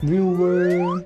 Viewer.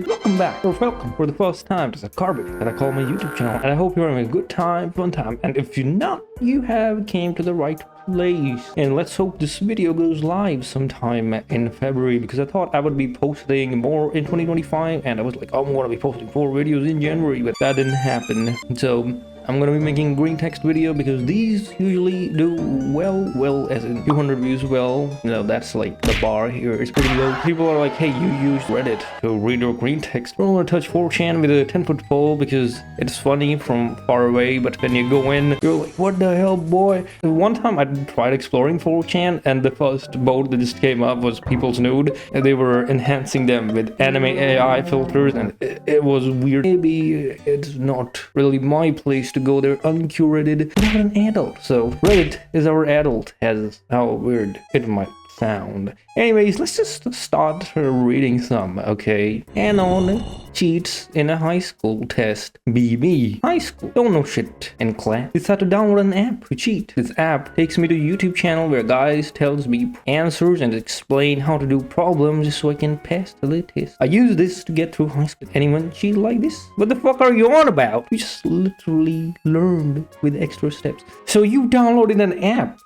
Welcome back, or welcome for the first time to the Carbon that I call my YouTube channel, and I hope you're having a good time, fun time, and if you're not, you have came to the right place. And let's hope this video goes live sometime in February, because I thought I would be posting more in 2025, and I was like, I'm gonna be posting 4 videos in January, but that didn't happen. So I'm gonna be making green text video because these usually do well as in 200 views. Well, you know, that's like the bar here. It's pretty low. People are like, hey, you use Reddit to read your green text. I don't want to touch 4chan with a 10-foot pole because it's funny from far away, but when you go in, you're like, what the hell, boy? One time I tried exploring 4chan, and the first boat that just came up was people's nude, and they were enhancing them with anime AI filters, and it was weird. Maybe it's not really my place to go there uncurated. I'm not an adult, so Reddit is our adult, as how weird it might sound. Anyways, let's just start reading some, okay? Anon cheats in a high school test. BB. High school. Don't know shit in class. Decided to download an app to cheat. This app takes me to a YouTube channel where guys tells me answers and explain how to do problems so I can pass the test. I use this to get through high school. Anyone cheat like this? What the fuck are you on about? You just literally learned with extra steps. So you downloaded an app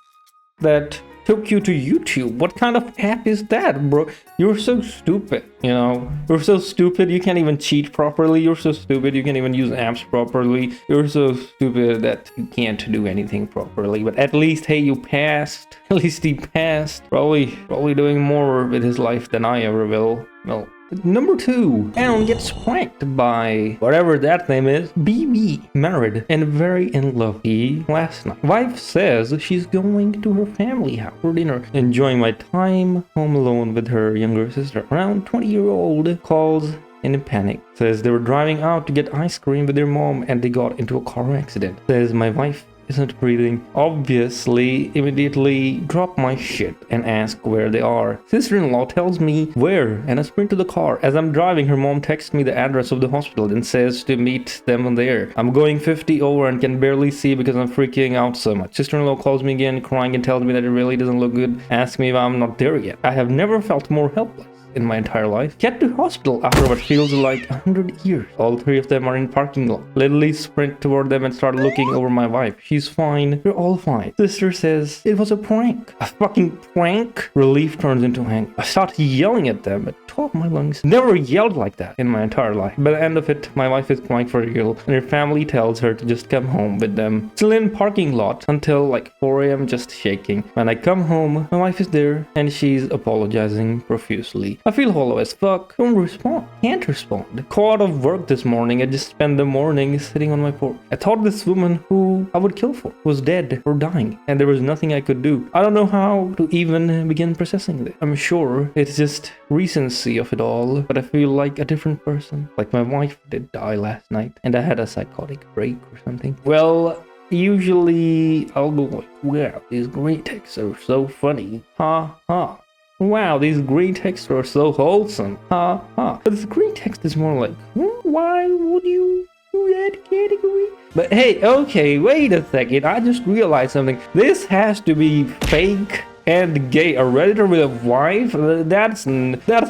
that took you to YouTube. What kind of app is that, bro? You're so stupid, you know? You're so stupid you can't even cheat properly. You're so stupid you can't even use apps properly. You're so stupid that you can't do anything properly. But at least, hey, you passed. At least he passed. Probably doing more with his life than I ever will. Well, number 2, Anon gets pranked by whatever that name is. BB, married and very in love. Last night, wife says she's going to her family house for dinner, enjoying my time home alone with her younger sister. Around 20-year-old calls in panic, says they were driving out to get ice cream with their mom and they got into a car accident. Says my wife isn't breathing. Obviously, immediately drop my shit and ask where they are. Sister-in-law tells me where, and I sprint to the car. As I'm driving, her mom texts me the address of the hospital and says to meet them there. I'm going 50 over and can barely see because I'm freaking out so much. Sister-in-law calls me again, crying, and tells me that it really doesn't look good. Asks me if I'm not there yet. I have never felt more helpless in my entire life. Get to hospital after what feels like 100 years. All 3 of them are in parking lot. Literally sprint toward them and start looking over my wife. She's fine. We're all fine. Sister says it was a prank. A fucking prank? Relief turns into anger. I start yelling at them at the top of my lungs. Never yelled like that in my entire life. By the end of it, my wife is crying for real, and her family tells her to just come home with them. Still in parking lot until like 4 a.m. just shaking. When I come home, my wife is there and she's apologizing profusely. I feel hollow as fuck. Don't respond. Can't respond. Caught out of work this morning. I just spent the morning sitting on my porch. I thought this woman who I would kill for was dead or dying, and there was nothing I could do. I don't know how to even begin processing this. I'm sure it's just recency of it all, but I feel like a different person. Like my wife did die last night, and I had a psychotic break or something. Well, usually I'll go like, wow, these green texts are so funny. Ha ha. Wow, these green texts are so wholesome. Ha ha. But this green text is more like, why would you do that category? But hey, okay, wait a second. I just realized something. This has to be fake and gay. A Redditor with a wife? That's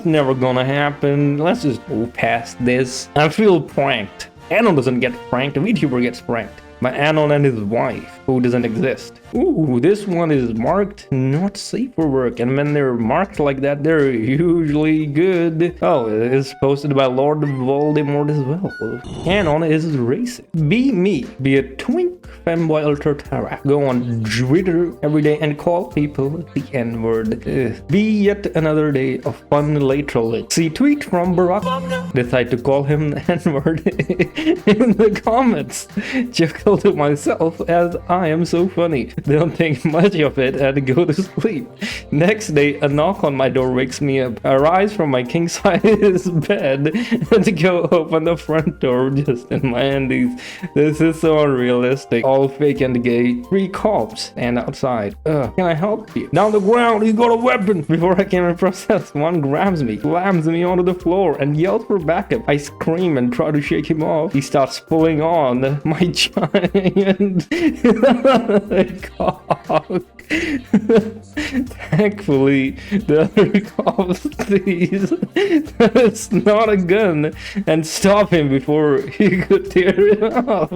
never gonna happen. Let's just move past this. I feel pranked. Anon doesn't get pranked. A VTuber gets pranked by Anon and his wife, who doesn't exist. Ooh, this one is marked not safe for work, and when they're marked like that, they're usually good. Oh, it's posted by Lord Voldemort as well. Anon is racist. Be me. Be a twink femboy ultra-tara. Go on Twitter every day and call people the N-word. Be yet another day of fun laterally. See tweet from Barack. Decide to call him the N-word in the comments. Chuckle to myself as I am so funny. Don't think much of it and go to sleep. Next day, a knock on my door wakes me up. I rise from my king-size bed and go open the front door just in my undies. This is so unrealistic. All fake and gay. 3 cops stand outside. Can I help you? Down the ground, he's got a weapon. Before I can process, one grabs me, slams me onto the floor, and yells for backup. I scream and try to shake him off. He starts pulling on my giant cock. Thankfully, the other cops sees that it's not a gun and stop him before he could tear it off.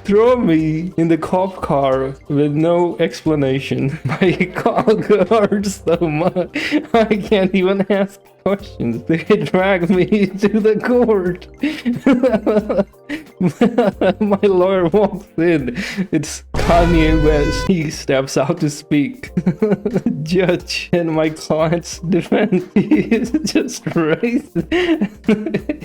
Throw me in the cop car with no explanation. My cock hurts so much I can't even ask questions. They drag me to the court. My lawyer walks in. It's Kanye West. He steps out to speak. Judge in my client's defense. He is just racist.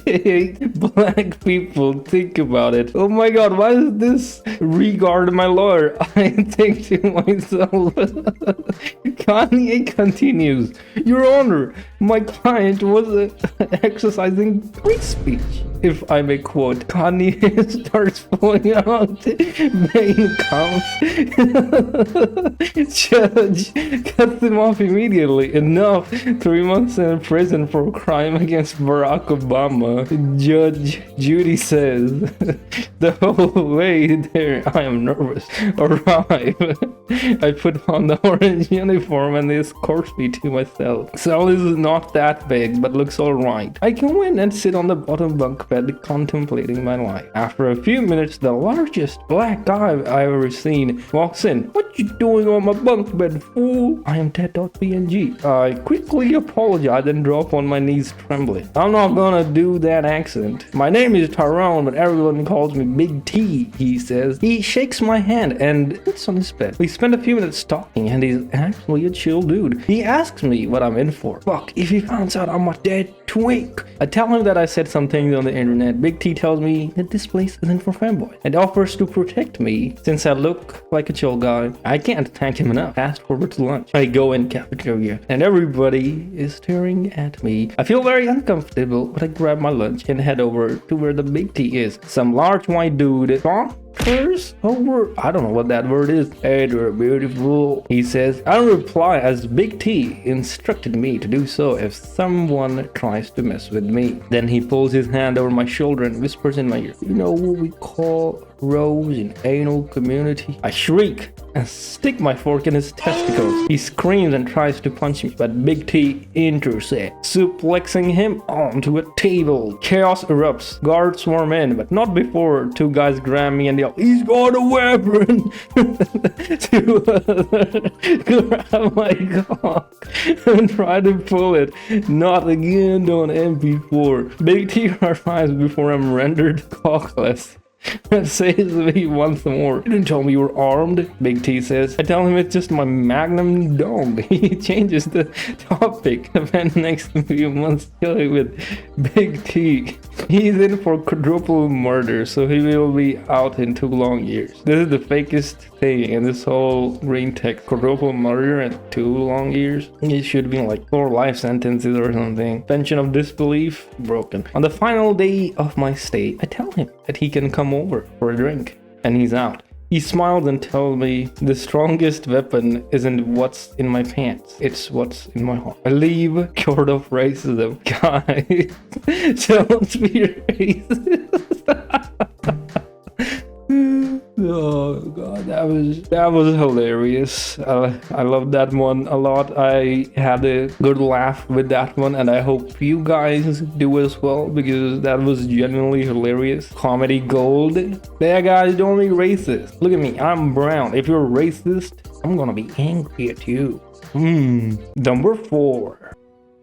Hate black people. Think about it. Oh my god, why is this regard my lawyer? I think to myself. Kanye continues. Your Honor, my client was exercising free speech. If I may quote, Kanye starts pulling out main counts. Judge cuts him off immediately. Enough. 3 months in prison for a crime against Barack Obama. Judge Judy says, the whole way there I am nervous. Arrive. I put on the orange uniform and they escort me to my cell. Cell is not that big but looks alright. I go in and sit on the bottom bunk bed contemplating my life. After a few minutes, the largest black guy I've ever seen walks in. What you doing on my bunk bed, fool? I am Ted.png. I quickly apologize and drop on my knees trembling. I'm not gonna do that accent. My name is Tyrone, but everyone calls me Big T, he says. He shakes my hand and sits on his bed. We spend a few minutes talking and he's actually a chill dude. He asks me what I'm in for. Fuck, if he finds out I'm a dead twink. I tell him that I said some things on the internet. Big T tells me that this place isn't for fanboys and offers to protect me since I look like a chill guy. I can't thank him enough. Fast forward to lunch. I go in cafeteria and everybody is staring at me. I feel very uncomfortable, but I grab my lunch and head over to where the Big T is. Some large white dude over, I don't know what that word is. Hey, they're beautiful, he says. I reply as Big T instructed me to do so if someone tries to mess with me. Then he pulls his hand over my shoulder and whispers in my ear, you know what we call rose in anal community? I shriek and stick my fork in his testicles. He screams and tries to punch me, but Big T intercepts, suplexing him onto a table. Chaos erupts. Guards swarm in, but not before two guys grab me and yell, he's got a weapon! Two grab my cock and try to pull it. Not again on MP4. Big T arrives before I'm rendered cockless and says to me once more, you didn't tell me you were armed, Big T says. I tell him it's just my magnum dong. He changes the topic. Then next few months chilling with Big T. He's in for quadruple murder, so he will be out in 2 long years. This is the fakest thing in this whole Greentexts. Quadruple murder and 2 long years. It should be like 4 life sentences or something. Suspension of disbelief broken. On the final day of my stay, I tell him that he can come over for a drink, and he's out. He smiles and tells me the strongest weapon isn't what's in my pants, it's what's in my heart. I leave cured of racism. Guys, don't be racist. Oh god, that was hilarious. I love that one a lot. I had a good laugh with that one, and I hope you guys do as well, because that was genuinely hilarious. Comedy gold. Yeah, guys, don't be racist. Look at me, I'm brown. If you're racist, I'm gonna be angry at you. Number 4.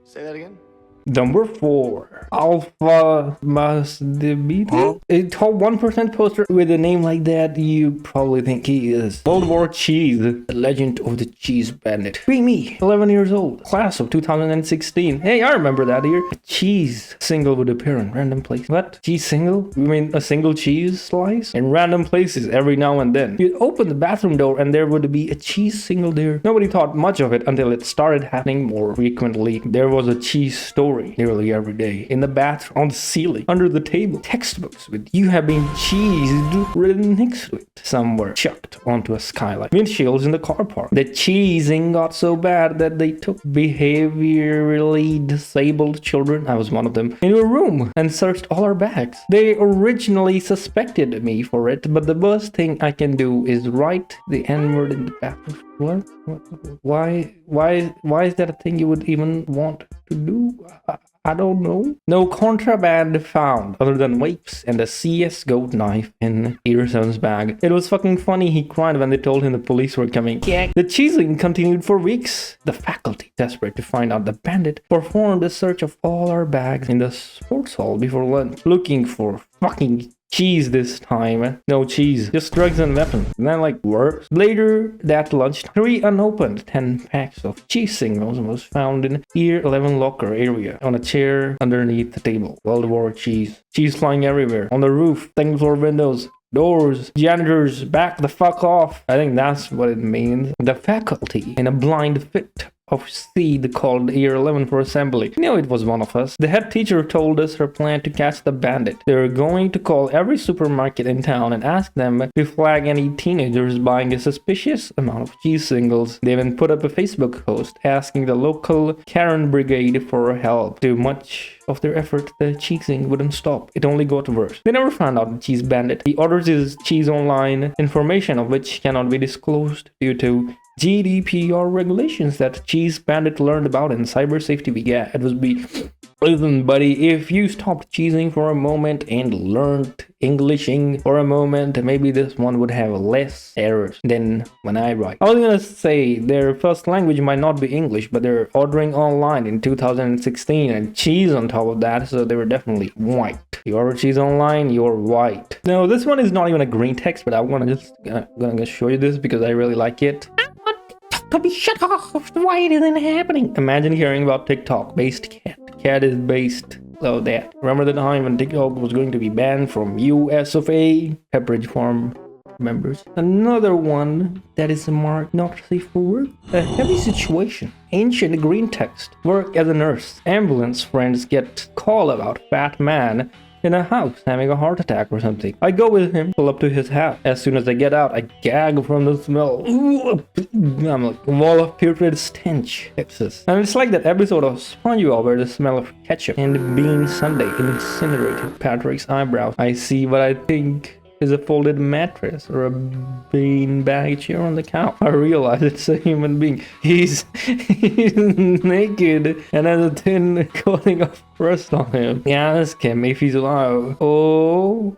Say that again. Number 4, Alpha Masdebita. A top 1% poster with a name like that, you probably think he is World War Cheese, the legend of the cheese bandit. Be me, 11 years old, class of 2016. Hey, I remember that year. A cheese single would appear in random places. What? Cheese single? You mean a single cheese slice? In random places every now and then. You'd open the bathroom door and there would be a cheese single there. Nobody thought much of it until it started happening more frequently. There was a cheese store story nearly every day. In the bathroom, on the ceiling, under the table, textbooks with "you have been cheesed" written next to it, somewhere chucked onto a skylight. Windshields in the car park. The cheesing got so bad that they took behaviorally disabled children, I was one of them, into a room and searched all our bags. They originally suspected me for it, but the worst thing I can do is write the N-word in the bathroom. What? Why is that a thing you would even want to do? I don't know. No contraband found other than vapes and a CSGO knife in Peterson's bag. It was fucking funny. He cried when they told him the police were coming. Yeah. The cheesing continued for weeks. The faculty, desperate to find out the bandit, performed a search of all our bags in the sports hall before lunch, looking for fucking cheese this time. No cheese, just drugs and weapons. And then like worse. Later that lunch, 3 unopened 10 packs of cheese singles was found in Year 11 locker area on a chair underneath the table. World War cheese. Cheese flying everywhere. On the roof, second floor windows, doors, janitors, back the fuck off. I think that's what it means. The faculty, in a blind fit of seed, called Year 11 for assembly. No, it was one of us. The head teacher told us her plan to catch the bandit. They were going to call every supermarket in town and ask them to flag any teenagers buying a suspicious amount of cheese singles. They even put up a Facebook post asking the local Karen brigade for help. Too much of their effort, the cheesing wouldn't stop. It only got worse. They never found out the cheese bandit. He orders his cheese online, information of which cannot be disclosed due to GDPR regulations that cheese bandit learned about in cyber safety week. Yeah, it was listen, buddy, if you stopped cheesing for a moment and learned Englishing for a moment, maybe this one would have less errors than when I write. I was gonna say their first language might not be English, but they're ordering online in 2016 and cheese on top of that, so they were definitely white. You order cheese online, you're white. No, this one is not even a green text, but I want to just gonna show you this because I really like it. Be shut off. Why isn't it happening? Imagine hearing about TikTok based cat. Cat is based so that. Remember the time when TikTok was going to be banned from US of A? Pepperidge Farm members. Another one that is marked not safe for work. A heavy situation. Ancient Greentexts. Work as a nurse. Ambulance friends get call about fat man in a house having a heart attack or something. I go with him, pull up to his house. As soon as I get out, I gag from the smell. I'm like, wall of putrid stench. Texas. And it's like that episode of SpongeBob where the smell of ketchup and bean sundae incinerated Patrick's eyebrows. I see what I think is a folded mattress or a beanbag chair on the couch. I realize it's a human being. He's naked and has a thin coating of rust on him. Ask him if he's alive. Oh,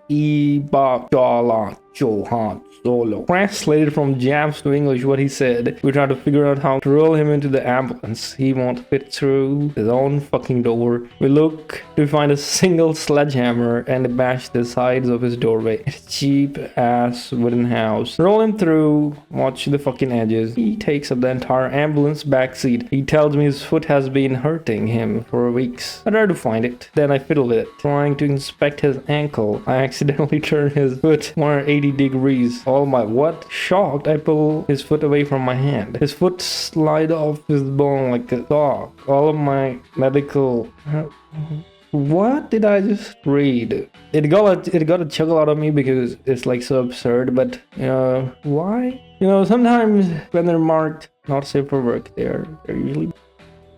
Johan Solo. Translated from Japs to English what he said. We tried to figure out how to roll him into the ambulance. He won't fit through his own fucking door. We look to find a single sledgehammer and bash the sides of his doorway. It's a cheap ass wooden house. Roll him through, watch the fucking edges. He takes up the entire ambulance backseat. He tells me his foot has been hurting him for weeks. I try to find it. Then I fiddle with it. Trying to inspect his ankle, I accidentally turn his foot 180 degrees. All my what? Shocked, I pull his foot away from my hand. His foot slide off his bone like a dog. All of my medical... What did I just read? It got a chuckle out of me because it's like so absurd, but why? Sometimes when they're marked not safe for work, they're usually...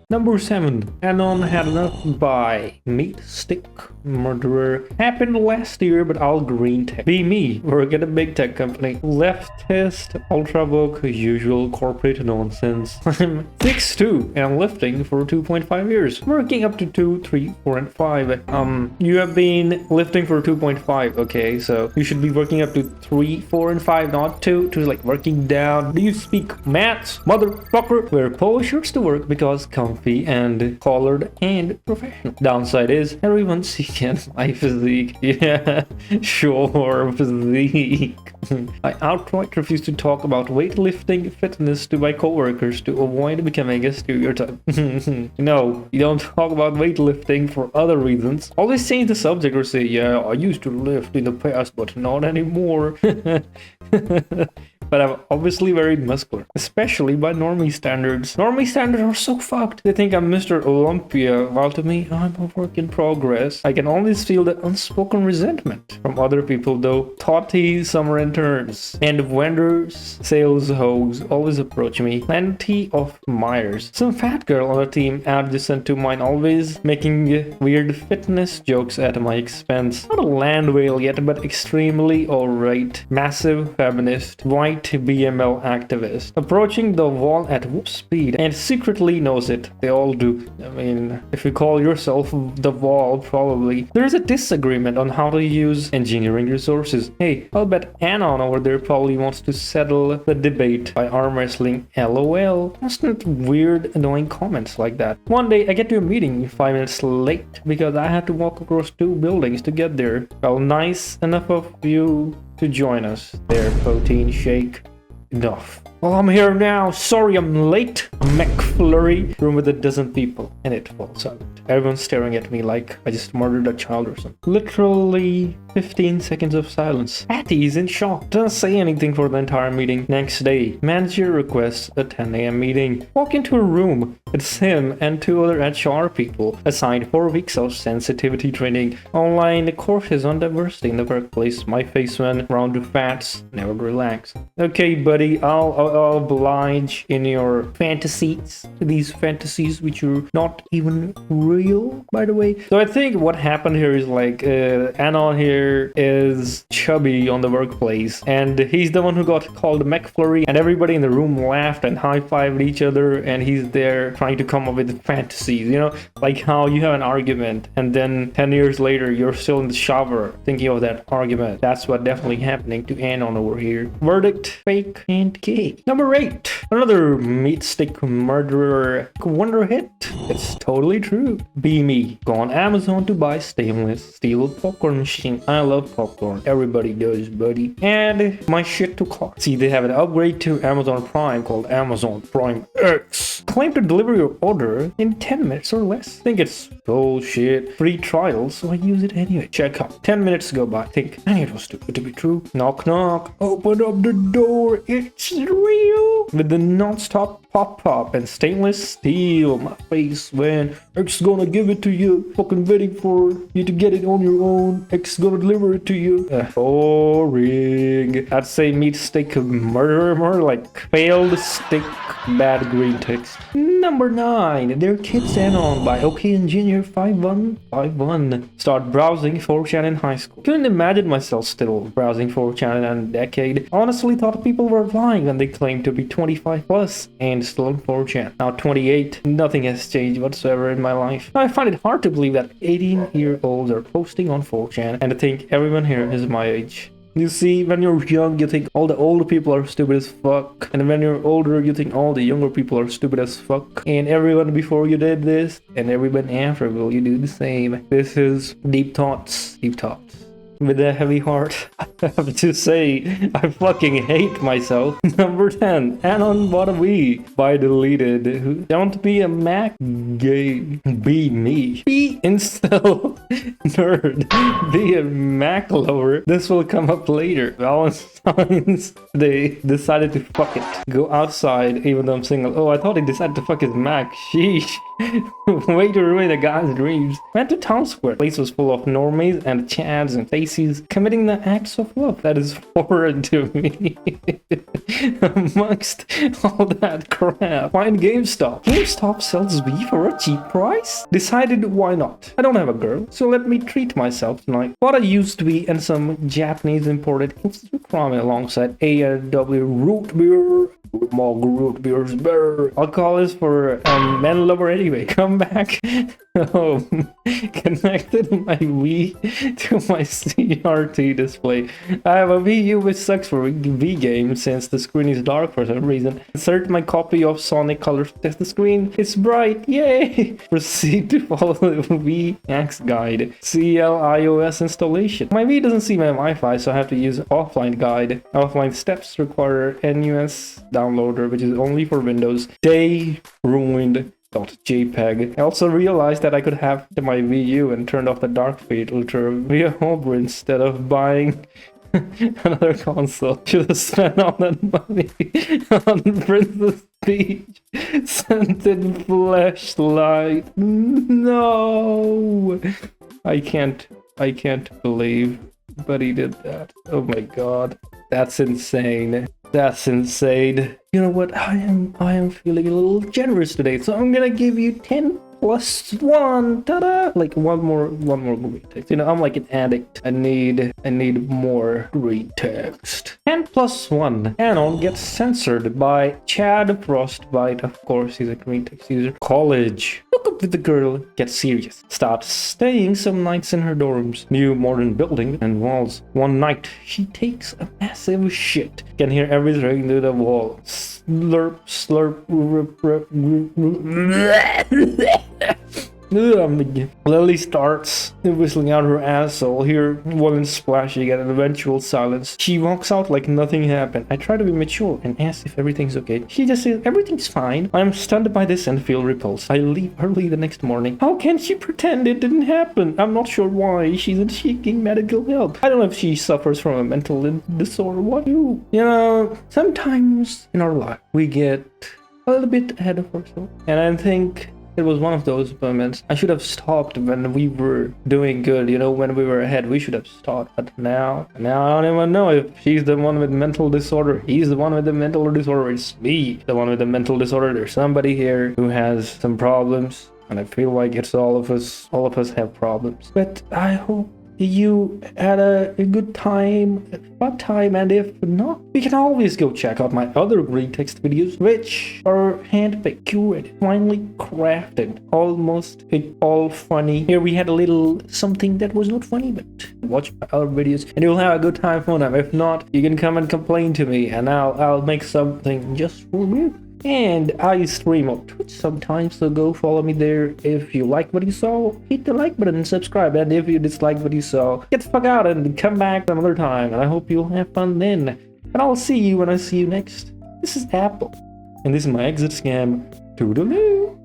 Number 7. Anon had enough by meat stick murderer. Happened last year, but all green tech. Be me, work at a big tech company. Leftist, ultra woke, usual corporate nonsense. I'm 6'2" and lifting for 2.5 years. Working up to 2, 3, 4, and 5. You have been lifting for 2.5, okay, so you should be working up to 3, 4, and 5, not 2, to like working down. Do you speak maths, motherfucker? Wear polo shirts to work because comfy and collared and professional. Downside is everyone seeks my physique. Yeah, sure, physique. I outright refuse to talk about weightlifting fitness to my coworkers to avoid becoming a stereotype. No, you don't talk about weightlifting for other reasons. Always change the subject or say, yeah, I used to lift in the past, but not anymore. but I'm obviously very muscular, especially by normie standards. Normie standards are so fucked. They think I'm Mr. Olympia, while to me, I'm a work in progress. I can always feel the unspoken resentment from other people though. Taughty summer interns and vendors, sales hoes always approach me. Plenty of Myers. Some fat girl on the team adjacent to mine always making weird fitness jokes at my expense. Not a land whale yet, but extremely alright. Massive feminist, white BML activist. Approaching the wall at warp speed and secretly knows it. They all do. I mean, if you call yourself the wall, probably. There's a disagreement on how to use engineering resources. Hey, I'll bet Anon over there probably wants to settle the debate by arm wrestling. LOL. Constant weird, annoying comments like that. One day I get to a meeting 5 minutes late because I had to walk across 2 buildings to get there. Well, nice enough of you to join us there, protein shake. Enough. Well, I'm here now. Sorry I'm late. A McFlurry room with a dozen people and it falls out. Everyone's staring at me like I just murdered a child or something. Literally 15 seconds of silence. Patty's in shock. Doesn't say anything for the entire meeting. Next day, manager requests a 10 a.m. meeting. Walk into a room. It's him and 2 other HR people assigned 4 weeks of sensitivity training. Online courses on diversity in the workplace. My face went round to fats. Never relax. Okay, buddy, I'll oblige in your fantasies. These fantasies which are not even real, by the way. So I think what happened here is like Anon here is chubby on the workplace and he's the one who got called McFlurry and everybody in the room laughed and high-fived each other and he's there trying to come up with fantasies, you know, like how you have an argument and then 10 years later you're still in the shower thinking of that argument. That's what definitely happening to Anon over here. Verdict, fake and gay. Number 8, another meat stick murderer wonder hit. It's totally true. Be me. Go on Amazon to buy stainless steel popcorn machine. I love popcorn. Everybody does, buddy. And my shit to cart. See, they have an upgrade to Amazon Prime called Amazon Prime X. Claim to deliver your order in 10 minutes or less. Think it's bullshit. Free trial, so I use it anyway. Check out. 10 minutes go by. Think, dang, it was too good to be true. Knock, knock. Open up the door. It's real. With the non-stop pop and stainless steel. My face when X gonna give it to you. Fucking waiting for you to get it on your own. X gonna deliver it to you. Boring. I'd say meat stick murderer, more like failed stick bad Greentexts. Number 9. Their kids Anon by OK Engineer 5151. Start browsing 4chan in high school. Couldn't imagine myself still browsing 4chan in a decade. Honestly thought people were lying when they claimed to be 25 plus and still on 4chan. Now 28, nothing has changed whatsoever in my life. I find it hard to believe that 18-year-olds are posting on 4chan and I think everyone here is my age. You see, when you're young, you think all the older people are stupid as fuck. And when you're older, you think all the younger people are stupid as fuck. And everyone before you did this, and everyone after will you do the same. This is Deep Thoughts. Deep Thoughts. With a heavy heart, I have to say, I fucking hate myself. Number 10, Anon Wannabe by Deleted. Don't be a Mac gay. Be me. Be incel nerd. Be a Mac lover. This will come up later. Valentine's Day decided to fuck it. Go outside even though I'm single. Oh, I thought he decided to fuck his Mac. Sheesh. Way to ruin a guy's dreams. Went to town square. Place was full of normies and chads and faces committing the acts of love. That is foreign to me. Amongst all that crap, find GameStop. GameStop sells beef for a cheap price? Decided why not. I don't have a girl, so let me treat myself tonight. Bought a used bee and some Japanese imported instant ramen alongside A&W root beer. Mog root beer's better. Alcohol is for men lover anyway. Come back home. Connected my Wii to my CRT display. I have a Wii U which sucks for Wii games since the screen is dark for some reason. Insert my copy of Sonic Colors to test the screen. It's bright. Yay! Proceed to follow the Wii X guide. CL iOS installation. My Wii doesn't see my Wi-Fi, so I have to use offline guide. Offline steps require NUS downloader, which is only for Windows. Day ruined. .jpg. I also realized that I could have my Wii U and turned off the dark filter via homebrew instead of buying Another console. Should have spent all that money on Princess Peach. Scented flashlight. No! I can't believe but he did that. Oh my god. That's insane. That's insane. You know what? I am feeling a little generous today, so I'm gonna give you 10 plus 1. Ta-da! Like one more movie text. You know, I'm like an addict. I need more green text. 10 plus 1. Anon gets censored by Chad Frostbite. Of course, he's a green text user. College. Look up with the girl. Get serious. Start staying some nights in her dorms. New modern building and walls. One night, she takes a massive shit. Can hear everything through the wall. Slurp, slurp, Lily starts whistling out her asshole, hear one splashing and an eventual silence. She walks out like nothing happened. I try to be mature and ask if everything's okay. She just says, everything's fine. I'm stunned by this and feel repulsed. I leave early the next morning. How can she pretend it didn't happen? I'm not sure why. She's seeking medical help. I don't know if she suffers from a mental disorder. What do? You know, sometimes in our life we get a little bit ahead of ourselves. And I think it was one of those moments. I should have stopped when we were doing good, you know, when we were ahead. We should have stopped. But now I don't even know if she's the one with mental disorder. He's the one with the mental disorder. It's me, the one with the mental disorder. There's somebody here who has some problems. And I feel like it's all of us. All of us have problems. But I hope you had a good time, a fun time, and if not, you can always go check out my other Greentexts videos, which are handpicked, curated, finely crafted, almost all funny. Here we had a little something that was not funny, but watch my other videos and you'll have a good time for them. If not, you can come and complain to me and I'll make something just for you. And I stream on Twitch sometimes, so go follow me there. If you like what you saw, hit the like button and subscribe. And if you dislike what you saw, get the fuck out and come back another time. And I hope you'll have fun then. And I'll see you when I see you next. This is Apple. And this is my exit scam. Toodaloo.